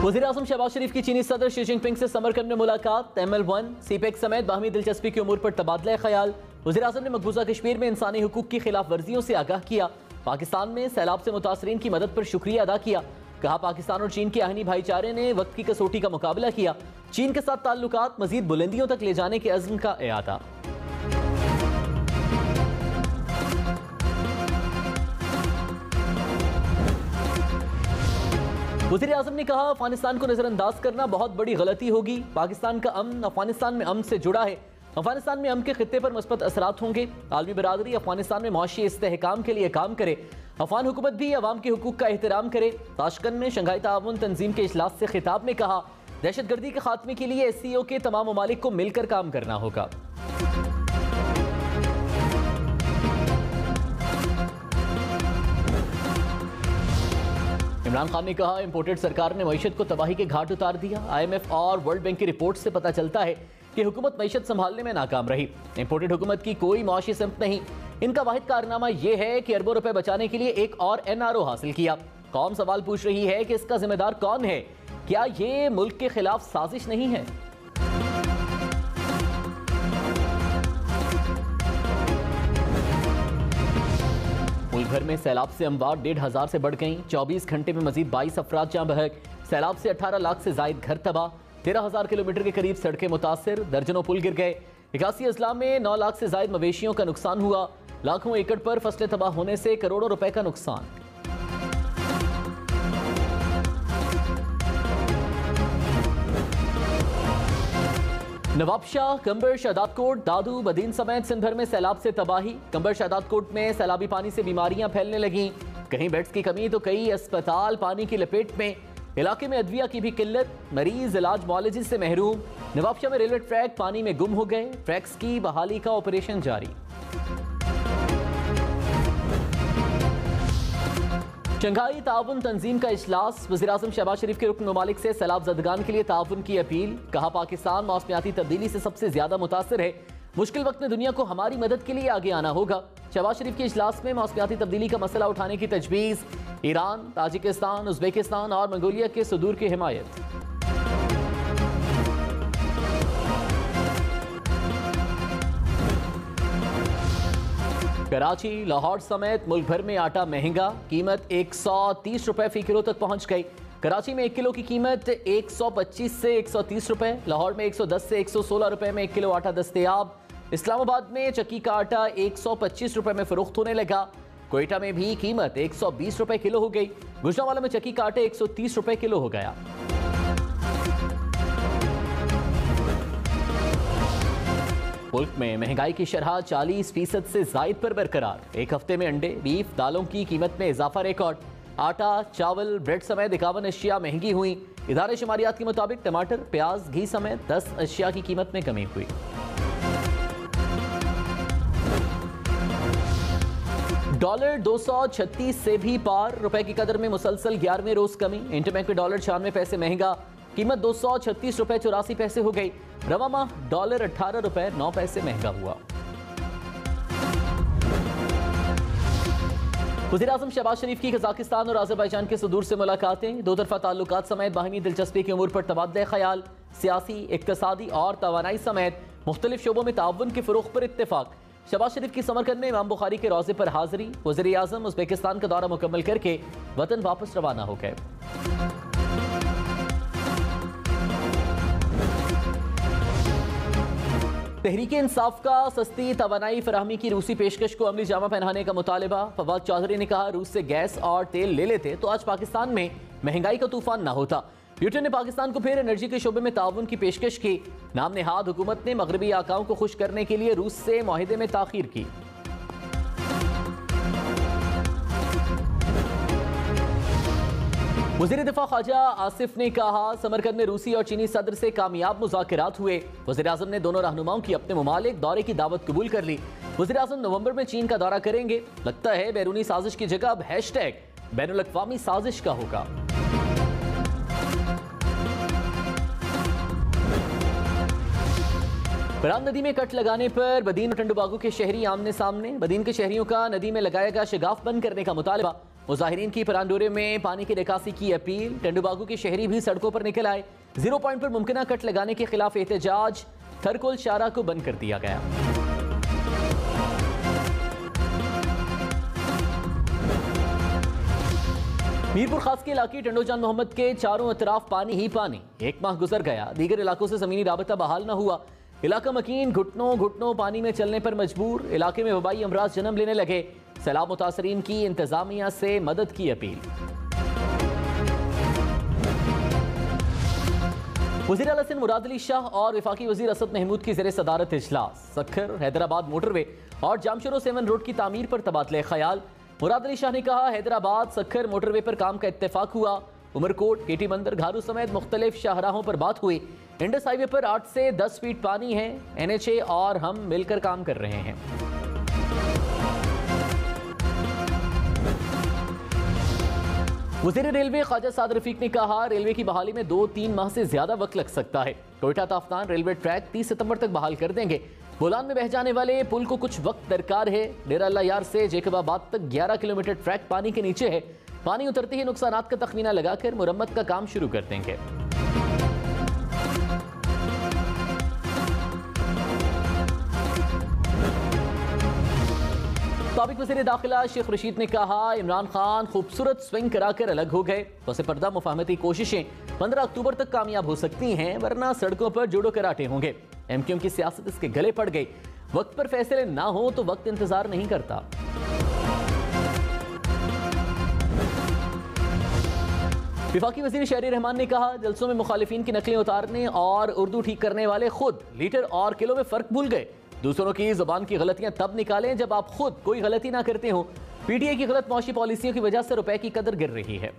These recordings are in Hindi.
वज़ीर-ए-आज़म शहबाज शरीफ की चीनी सदर शी जिनपिंग से समरकंद में मुलाकात, ML1 सीपेक समेत बाहमी दिलचस्पी की उमूर पर तबादला ख्याल। वज़ीर-ए-आज़म ने मकबूजा कश्मीर में इंसानी हुकूक की खिलाफ वर्जियों से आगाह किया। पाकिस्तान में सैलाब से मुतासरीन की मदद पर शुक्रिया अदा किया। कहा पाकिस्तान और चीन के आहनी भाईचारे ने वक्त की कसौटी का मुकाबला किया। चीन के साथ ताल्लुकात मजीद बुलंदियों तक ले जाने के अज़्म का इआदा। वज़ीर-ए-आज़म ने कहा अफगानिस्तान को नजरअंदाज करना बहुत बड़ी गलती होगी। पाकिस्तान का अमन अफगानिस्तान में अमन से जुड़ा है। अफगानिस्तान में अमन के खित्ते पर मुस्बत असरात होंगे। आलमी बरादरी अफगानिस्तान में मुआशी इस्तेहकाम के लिए काम करे। अफगान हुकूमत भी अवाम के हुकूक का एहतराम करे। ताशकंद में शंघाई ताउन तंजीम के इजलास से खिताब में कहा दहशतगर्दी के खात्मे के लिए SCO के तमाम ममालिक को मिलकर काम करना होगा। इमरान खान ने कहा इम्पोर्टेड सरकार ने मईशत को तबाही के घाट उतार दिया। IMF और वर्ल्ड बैंक की रिपोर्ट से पता चलता है कि हुकूमत मईशत संभालने में नाकाम रही। इम्पोर्टेड हुकूमत की कोई मुआशी सिमत नहीं। इनका वाहिद कारनामा यह है कि अरबों रुपए बचाने के लिए एक और NRO हासिल किया। कौम सवाल पूछ रही है कि इसका जिम्मेदार कौन है? क्या ये मुल्क के खिलाफ साजिश नहीं है? मुल्क भर में सैलाब से अमवात 1500 से बढ़ गई। 24 घंटे में मजीद 22 अफराद जाँ बहक। सैलाब से 18 लाख से जायद घर तबाह। 13,000 किलोमीटर के करीब सड़कें मुतासिर। दर्जनों पुल गिर गए। 81 अजला में 9 लाख से जायद मवेशियों का नुकसान हुआ। लाखों एकड़ पर फसलें तबाह होने से करोड़ों रुपए का नुकसान। नवाबशाह, कंबर, शहदादकोट, दादू, बदीन समेत सिंध भर में सैलाब से तबाही। कंबर शहदादकोट में सैलाबी पानी से बीमारियां फैलने लगीं। कहीं बेड्स की कमी तो कई अस्पताल पानी की लपेट में। इलाके में अदविया की भी किल्लत। मरीज इलाज मुआलजे से महरूम। नवाबशाह में रेलवे ट्रैक पानी में गुम हो गए। ट्रैक्स की बहाली का ऑपरेशन जारी। शंघाई ताउन तंजीम का इजलास। वज़ीर-ए-आज़म शहबाज शरीफ के रुकन ममालिक से सैलाब ज़दगान के लिए ताउन की अपील। कहा पाकिस्तान मौसमियाती तब्दीली से सबसे ज्यादा मुतासर है। मुश्किल वक्त में दुनिया को हमारी मदद के लिए आगे आना होगा। शहबाज शरीफ के इजलास में मौसमियाती तब्दीली का मसला उठाने की तजवीज़। ईरान, ताजिकिस्तान, उज़्बेकिस्तान और मंगोलिया के सदूर की हिमायत। कराची, लाहौर समेत मुल्क भर में आटा महंगा। कीमत 130 रुपए फी किलो तक पहुंच गई। कराची में 1 किलो की कीमत 125 से 130 रुपए। लाहौर में 110 से 116 रुपए में 1 किलो आटा दस्तयाब। इस्लामाबाद में चक्की का आटा 125 रुपए में फरोख्त होने लगा। कोयटा में भी कीमत 120 रुपए किलो हो गई। गुजरांवाला में चक्की का आटा 130 रुपए किलो हो गया। मुल्क में महंगाई की शरह 40% से जायद पर बरकरार। एक हफ्ते में अंडे, बीफ, दालों की कीमत में इजाफा रिकॉर्ड। आटा, चावल, ब्रेड समेत 51 अशिया महंगी हुई। इदारे शुमारियात के मुताबिक टमाटर, प्याज, घी समेत 10 अशिया की कीमत में कमी हुई। डॉलर 236 से भी पार। रुपए की कदर में मुसलसल 11वें रोज कमी। इंटरबैंक में डॉलर 96 पैसे महंगा। कीमत 236 रुपए 84 पैसे हो गई। रवा माह डॉलर 18 रुपए 9 पैसे महंगा हुआ। वज़ीर-ए-आज़म शहबाज शरीफ की कजाकिस्तान और अज़रबैजान के सदूर से मुलाकातें। दो तरफा ताल्लुकात समेत बाहमी दिलचस्पी की उमूर पर तबादला ख्याल। सियासी, इक्तसादी और तवानाई समेत मुख्तलिफ शोबों में ताउन के फ़रोग़ पर इत्तेफाक। शहबाज शरीफ की समरकंद में इमाम बुखारी के रोज़े पर हाज़री। वज़ीर-ए-आज़म उज़्बेकिस्तान का दौरा मुकम्मल करके वतन वापस रवाना हो गए। तहरीके इंसाफ का सस्ती तवानाई फराहमी की रूसी पेशकश को अमली जामा पहनाने का मुतालिबा। फवाद चौधरी ने कहा रूस से गैस और तेल ले लेते तो आज पाकिस्तान में महंगाई का तूफान ना होता। ब्यूटन ने पाकिस्तान को फिर एनर्जी के शोबे में ताउन की पेशकश की। नाम नेहाद हुकूमत ने मगरबी आकाओं को खुश करने के लिए रूस से मुआहिदे में ताखीर की। वज़ीर दिफा ख्वाजा आसिफ ने कहा समरकंद में रूसी और चीनी सदर से कामयाब मुज़ाकरात हुए। वज़ीर-ए-आज़म ने दोनों रहनुमाओं की अपने ममालिक दौरे की दावत कबूल कर ली। वज़ीर-ए-आज़म नवंबर में चीन का दौरा करेंगे। लगता है बैरूनी साजिश की जगह अब हैशटैग बैनुल अक़वामी साजिश का होगा। बराम नदी में कट लगाने पर बदीन और टंडुबागू के शहरी आमने सामने। बदीन के शहरियों का नदी में लगाया गया शगाफ बंद करने का मुतालबा। मुजाहिरीन की परांडोरे में पानी की निकासी की अपील। टेंडूबागू के शहरी भी सड़कों पर निकल आए। 0 पॉइंट पर मुमकिन कट लगाने के खिलाफ एहतजाज। थरकोल शारा को बंद कर दिया गया। मीरपुर खास के इलाके टंडोजान मोहम्मद के चारों अतराफ पानी ही पानी। 1 माह गुजर गया, दीगर इलाकों से जमीनी राबता बहाल न हुआ। इलाका मकीन घुटनों घुटनों पानी में चलने पर मजबूर। इलाके में वबाई अमराज जन्म लेने लगे। सैलाब मुतासरीन की इंतजामिया से मदद की अपील। वज़ीर आला सिंध मुराद अली शाह और वफाकी वज़ीर असद महमूद की ज़ेर सदारत इजलास। सखर हैदराबाद मोटरवे और जामशरो 7 रोड की तामीर पर तबादले ख्याल। मुराद अली शाह ने कहा, हैदराबाद सखर मोटरवे पर काम का इत्तेफाक हुआ। उमरकोट, केटी बंदर, घारू समेत मुख्तलिफ शाहराहों पर बात हुई। इंडस हाईवे पर 8 से 10 फीट पानी है। NHA और हम मिलकर काम कर रहे हैं। वज़ीर रेलवे ख्वाजा साद रफीक ने कहा, रेलवे की बहाली में 2-3 माह से ज्यादा वक्त लग सकता है। कोयटा ताफ्तान रेलवे ट्रैक 30 सितंबर तक बहाल कर देंगे। बोलान में बह जाने वाले पुल को कुछ वक्त दरकार है। डेरा अल्लाह यार से जेकबाबाद तक 11 किलोमीटर ट्रैक पानी के नीचे है। पानी उतरते ही नुकसानात का तखमीना लगाकर मुरम्मत का काम शुरू कर देंगे। साबिक वज़ीर दाखिला शेख रशीद ने कहा, इमरान खान खूबसूरत स्विंग कराकर अलग हो गए। पसे पर्दा मुफाहमती कोशिशें 15 अक्टूबर तक कामयाब हो सकती हैं, वरना सड़कों पर जोड़ो कराटे होंगे। MQM की सियासत इसके गले पड़ गई। वक्त पर फैसले ना हो तो वक्त इंतजार नहीं करता। वफाकी वज़ीर शहरी रहमान ने कहा, जलसों में मुखालिफिन की नकलें उतारने और उर्दू ठीक करने वाले खुद लीटर और किलो में फर्क भूल गए। दूसरों की जुबान की गलतियां तब निकालें जब आप खुद कोई गलती ना करते हो। PTI की गलत मौशी पॉलिसियों की वजह से रुपए की कदर गिर रही है।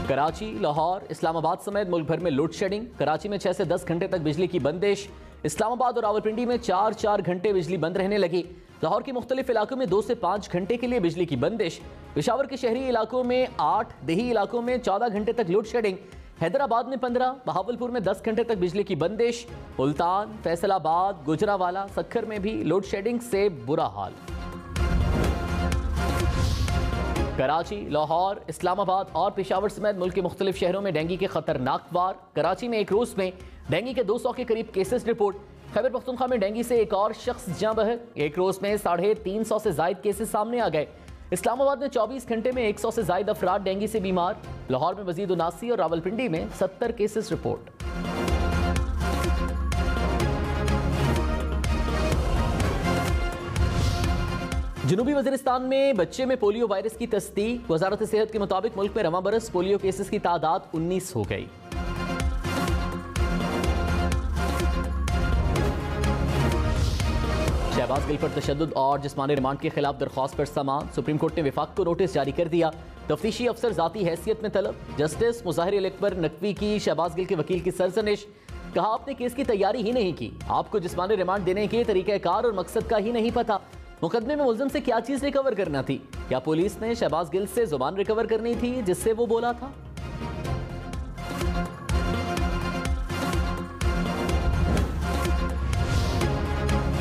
कराची, लाहौर, इस्लामाबाद समेत मुल्क भर में लोड शेडिंग। कराची में 6 से 10 घंटे तक बिजली की बंदिश। इस्लामाबाद और रावलपिंडी में 4-4 घंटे बिजली बंद रहने लगी। लाहौर के मुख्तलिफ इलाकों में 2 से 5 घंटे के लिए बिजली की बंदिश। पेशावर के शहरी इलाकों में 8, देही इलाकों में 14 घंटे तक लोड शेडिंग। हैदराबाद में 15, बहावलपुर में 10 घंटे तक बिजली की बंदिश। मुल्तान, फैसलाबाद, गुजरावाला, सखर में भी लोड शेडिंग से बुरा हाल। कराची, लाहौर, इस्लामाबाद और पेशावर समेत मुल्क के मुख्तलिफ शहरों में डेंगू के खतरनाक वार। कराची में एक रोज में डेंगू के 200 के करीब केसेस रिपोर्ट। खैबर पख्तूनख्वा में डेंगू से एक और शख्स जाँ बहक। एक रोज में 350 से जायद केसेस सामने आ गए। इस्लामाबाद में 24 घंटे में 100 से जायद अफराद डेंगू से बीमार। लाहौर में मजीद 79 और रावलपिंडी में 70 केसेस रिपोर्ट। जनूबी वज़ीरिस्तान में बच्चे में पोलियो वायरस की तस्दीक। वजारत सेहत के मुताबिक मुल्क में रवां बरस पोलियो केसेस की तादाद 19 हो गई। शहबाज गिल पर तशद्दुद और जिस्मानी रिमांड के खिलाफ दरख्वास्त पर समाअत। सुप्रीम कोर्ट ने विफाक को नोटिस जारी कर दिया। तफ्तीशी अफसर जाती हैसियत में तलब। जस्टिस मुज़ाहिर अकबर नकवी की शहबाज गिल के वकील की सरजनिश। कहा, आपने केस की तैयारी ही नहीं की, आपको जिस्मानी रिमांड देने के तरीक़ाकार और मकसद का ही नहीं पता। मुकदमे में मुलजिम से क्या चीज रिकवर करना थी? क्या पुलिस ने शहबाज गिल से जुबान रिकवर करनी थी जिससे वो बोला था?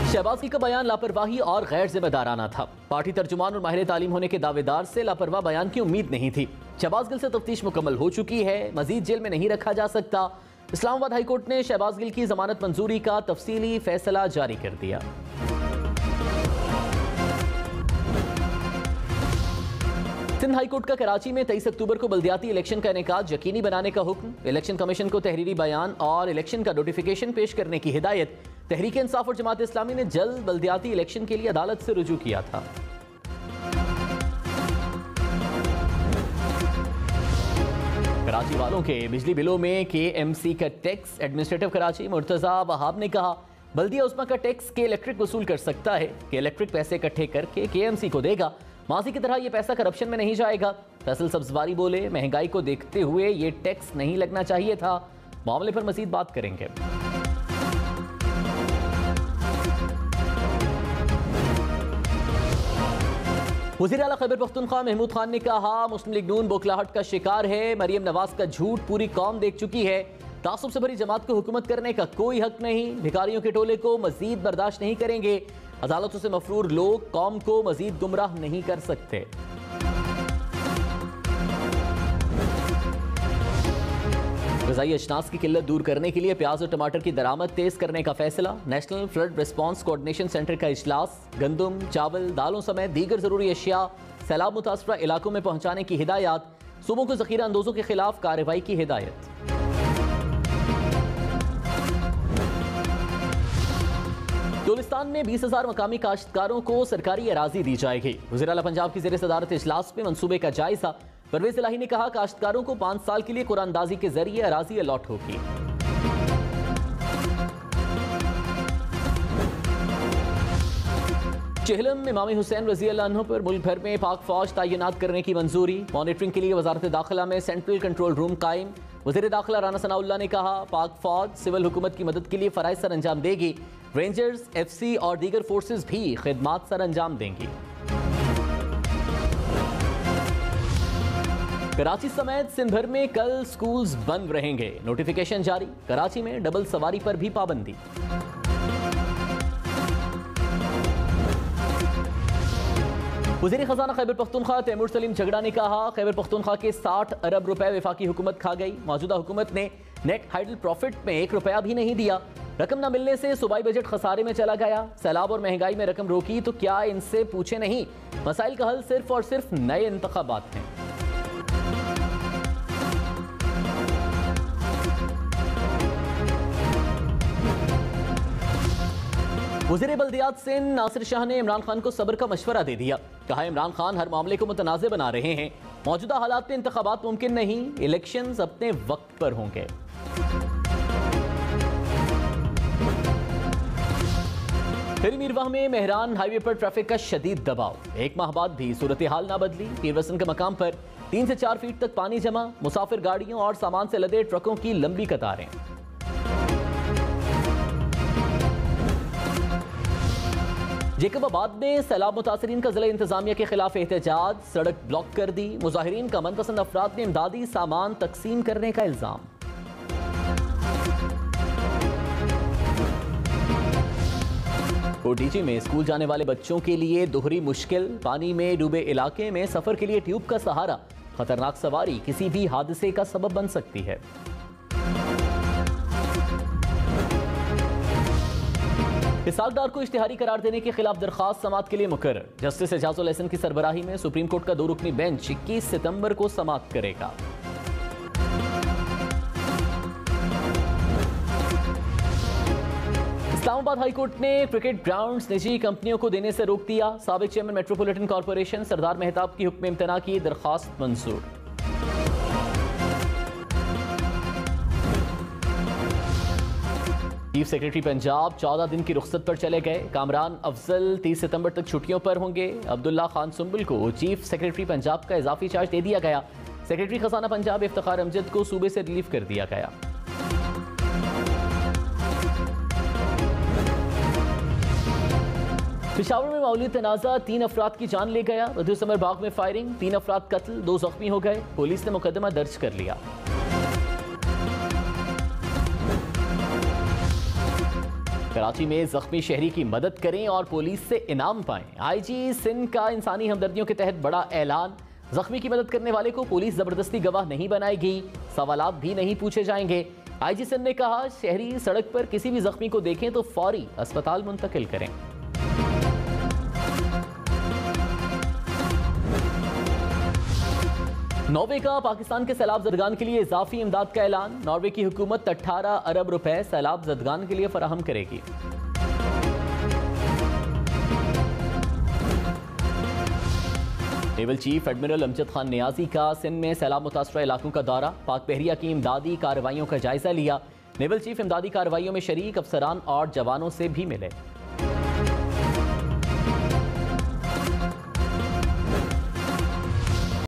शहबाज गिल का बयान लापरवाही और गैर जिम्मेदाराना था। पार्टी तर्जुमान और माहिर तालीम होने के दावेदार से लापरवाह बयान की उम्मीद नहीं थी। शहबाज गिल से तफ्तीश मुकम्मल हो चुकी है, मजीद जेल में नहीं रखा जा सकता। इस्लामाबाद हाईकोर्ट ने शहबाज गिल की जमानत मंजूरी का तफसीली फैसला जारी कर दिया। सिंध हाईकोर्ट का कराची में 23 अक्टूबर को बल्दियाती इलेक्शन का इनेकाद यकीनी बनाने का हुक्म। इलेक्शन कमीशन को तहरीरी बयान और इलेक्शन का नोटिफिकेशन पेश करने की हिदायत। तहरीक इंसाफ और जमात इस्लामी ने जल्द बल्दियाती इलेक्शन के लिए अदालत से रुजू किया था। कराची वालों के बिजली बिलों में KMC का टैक्स। एडमिनिस्ट्रेटिव कराची मुर्तजा वहाब ने कहा, बल्दिया उस्मा का टैक्स के इलेक्ट्रिक वसूल कर सकता है कि इलेक्ट्रिक पैसे इकट्ठे करके KMC को देगा। माजी की तरह ये पैसा करप्शन में नहीं जाएगा। फैसल सब्जवारी बोले, महंगाई को देखते हुए ये टैक्स नहीं लगना चाहिए था। मामले पर मजीद बात करेंगे। वज़ीर आला खैबर पख्तूनख्वा महमूद खान ने कहा, मुस्लिम लीग नून बौखलाहट का शिकार है। मरियम नवाज का झूठ पूरी कौम देख चुकी है। तासुब से भरी जमात को हुकूमत करने का कोई हक नहीं, भिखारियों के टोले को मजीद बर्दाश्त नहीं करेंगे। अदालतों से मफरूर लोग कौम को मजीद गुमराह नहीं कर सकते। ग़िज़ाई अजनास की किल्लत दूर करने के लिए प्याज और टमाटर की दरामद तेज करने का फैसला। National flood response coordination centre का इजलास। गंदम, चावल, दालों समेत दीगर जरूरी अशिया सैलाब मुतासरा इलाकों में पहुंचाने की हिदायत। सूबों को ज़ख़ीरा अंदोजों के खिलाफ कार्रवाई की हिदायत। गुलिस्तान में 20,000 मकामी काश्तकारों को सरकारी अराजी दी जाएगी। वज़ीर आला पंजाब की ज़ेर सदारत इजलास में मंसूबे का जायजा। परवेज़ इलाही ने कहा, काश्तकारों को 5 साल के लिए कुरानंदाजी के जरिए अराजी अलॉट होगी। चेहलम में इमाम हुसैन रज़ी अल्लाह अन्हु पर मुल्क भर में पाक फौज तैनात करने की मंजूरी। मॉनिटरिंग के लिए वजारत दाखिला में सेंट्रल कंट्रोल रूम कायम। वज़ीर दाखिला राना सनाउल्लाह ने कहा, पाक फौज सिविल हुकूमत की मदद के लिए फ़राइज़ सर अंजाम देगी। रेंजर्स, FC और दीगर फोर्सेज भी खिदमात सर अंजाम देंगी। कराची समेत सिंध भर में कल स्कूल्स बंद रहेंगे, नोटिफिकेशन जारी। कराची में डबल सवारी पर भी पाबंदी। वज़ीर खजाना खैबर पख्तूनख्वा तैमूर सलीम झगड़ा ने कहा, खैबर पख्तूनख्वा के 60 अरब रुपए वफाकी हुकूमत खा गई। मौजूदा हुकूमत ने नेट हाइडल प्रॉफिट में 1 रुपया भी नहीं दिया। रकम न मिलने से सूबाई बजट खसारे में चला गया। सैलाब और महंगाई में रकम रोकी तो क्या इनसे पूछे नहीं। मसाइल का हल सिर्फ और सिर्फ नए इंतखाबात हैं। वज़ीर बल्दियात सिंध नासिर शाह ने इमरान खान को सब्र का मशवरा दे दिया। कहा, इमरान खान हर मामले को मुतनाज़ बना रहे हैं। मौजूदा हालात में इंतखाबात मुमकिन नहीं, इलेक्शंस अपने वक्त पर होंगे। फिर मीरवाह में मेहरान हाईवे पर ट्रैफिक का शदीद दबाव। 1 माह बाद भी सूरत हाल ना बदली। पीरवसन के मकाम पर 3 से 4 फीट तक पानी जमा। मुसाफिर गाड़ियों और सामान से लदे ट्रकों की लंबी कतारें। जेकबाबाद में सैलाब मुतासरीन का जिला इंतजामिया के खिलाफ एहतजाज। सड़क ब्लॉक कर दी। मुजाहिरीन का मनपसंद अफराद ने इमदादी सामान तकसीम करने का इल्जाम। कोटीची में स्कूल जाने वाले बच्चों के लिए दोहरी मुश्किल। पानी में डूबे इलाके में सफर के लिए ट्यूब का सहारा। खतरनाक सवारी किसी भी हादसे का सबब बन सकती है। इसहाकडार को इश्तिहारी करार देने के खिलाफ दरखास्त समाअत के लिए मुकर्रर। जस्टिस एजाजुल एहसन की सरबराही में सुप्रीम कोर्ट का 2 रुकनी बेंच 21 सितंबर को समाअत करेगा। इस्लामाबाद हाई कोर्ट ने क्रिकेट ग्राउंड्स निजी कंपनियों को देने से रोक दिया। साबिक चेयरमैन मेट्रोपॉलिटन कॉर्पोरेशन सरदार मेहताब की हुक्म इम्तना की दरखास्त मंजूर। चीफ सेक्रेटरी पंजाब 14 दिन की रुख्सत पर चले गए। कामरान अफजल 30 सितंबर तक छुट्टियों पर होंगे। अब्दुल्ला खान सुंबुल को चीफ सेक्रेटरी पंजाब का इजाफी चार्ज दे दिया गया। सेक्रेटरी खजाना पंजाब इफ्तिखार अमजद को सूबे से रिलीव कर दिया गया। पेशावर में मामूली तनाज़ा 3 अफराद की जान ले गया। वधू समर बाग में फायरिंग, 3 अफराद कत्ल, 2 जख्मी हो गए। पुलिस ने मुकदमा दर्ज कर लिया। कराची में जख्मी शहरी की मदद करें और पुलिस से इनाम पाएं। IG सिंध का इंसानी हमदर्दियों के तहत बड़ा ऐलान। जख्मी की मदद करने वाले को पुलिस जबरदस्ती गवाह नहीं बनाएगी, सवालात भी नहीं पूछे जाएंगे। IG सिंध ने कहा, शहरी सड़क पर किसी भी जख्मी को देखें तो फौरी अस्पताल मुंतकिल करें। नॉर्वे का पाकिस्तान के सैलाब जदगान के लिए इजाफी इमदाद का ऐलान। नॉर्वे की हुकूमत 18 अरब रुपए सैलाब जदगान के लिए फराहम करेगी। Naval chief admiral Amjad Khan Niazi का सिंध में सैलाब मुतासरा इलाकों का दौरा। पाक बहरिया की इमदादी कार्रवाइयों का जायजा लिया। नेवल चीफ इमदादी कार्रवाइयों में शरीक अफसरान और जवानों से भी मिले।